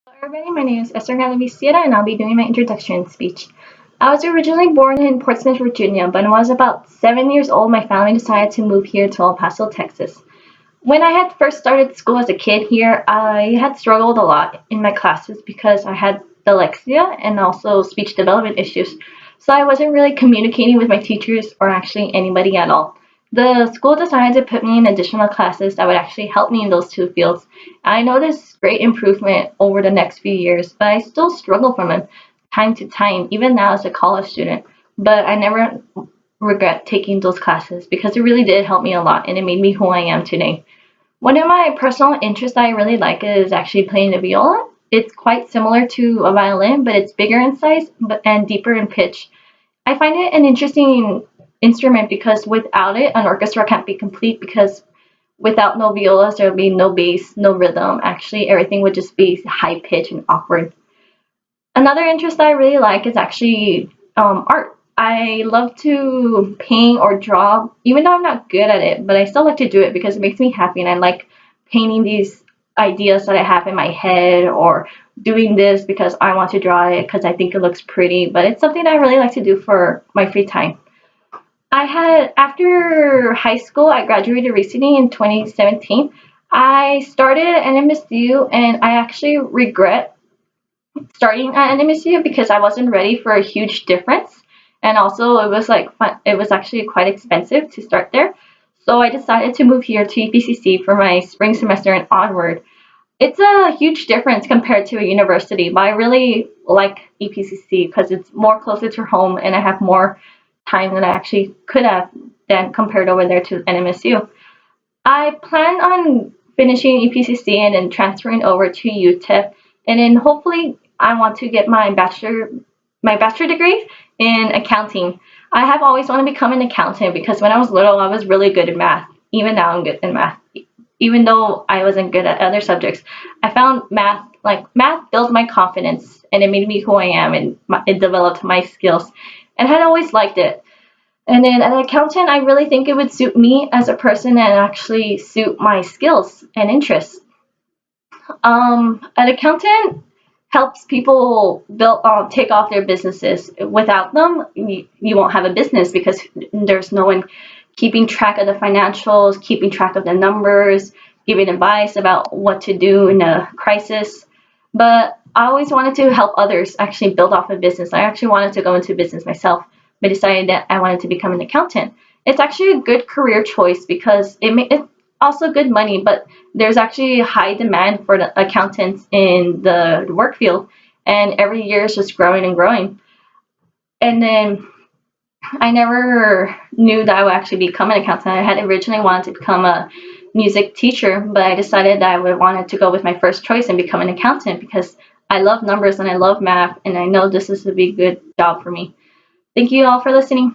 Everybody, my name is Esther Galavisiera and I'll be doing my introduction speech. I was originally born in Portsmouth, Virginia, but when I was about 7 years old, my family decided to move here to El Paso, Texas. When I had first started school as a kid here, I had struggled a lot in my classes because I had dyslexia and also speech development issues. So I wasn't really communicating with my teachers or actually anybody at all. The school decided to put me in additional classes that would actually help me in those two fields. I noticed great improvement over the next few years, but I still struggle from it time to time, even now as a college student. But I never regret taking those classes because it really did help me a lot and it made me who I am today. One of my personal interests that I really like is actually playing the viola. It's quite similar to a violin, but it's bigger in size and deeper in pitch. I find it an interesting instrument because without it, an orchestra can't be complete because without no violas, there would be no bass, no rhythm. Actually, everything would just be high pitch and awkward. Another interest that I really like is actually art. I love to paint or draw, even though I'm not good at it, but I still like to do it because it makes me happy and I like painting these ideas that I have in my head or doing this because I want to draw it because I think it looks pretty, but it's something that I really like to do for my free time. I had, after high school, I graduated recently in 2017. I started at NMSU and I actually regret starting at NMSU because I wasn't ready for a huge difference. And also it was like it was actually quite expensive to start there. So I decided to move here to EPCC for my spring semester and onward. It's a huge difference compared to a university, but I really like EPCC because it's more closer to home and I have more time than I actually could have than compared over there to NMSU. I plan on finishing EPCC and then transferring over to UTEP, and then hopefully I want to get my bachelor degree in accounting. I have always wanted to become an accountant because when I was little, I was really good at math. Even now, I'm good in math. Even though I wasn't good at other subjects, I found math built my confidence and it made me who I am and it developed my skills. And I had always liked it. And then an accountant, I really think it would suit me as a person and actually suit my skills and interests. An accountant helps people build take off their businesses. Without them, you won't have a business because there's no one keeping track of the financials, keeping track of the numbers, giving advice about what to do in a crisis. But I always wanted to help others actually build off a business. I actually wanted to go into business myself, but decided that I wanted to become an accountant. It's actually a good career choice because it's also good money, but there's actually a high demand for the accountants in the work field, and every year is just growing and growing. And then I never knew that I would actually become an accountant. I had originally wanted to become a music teacher, but I decided that I would wanted to go with my first choice and become an accountant because I love numbers and I love math, and I know this is a big good job for me. Thank you all for listening.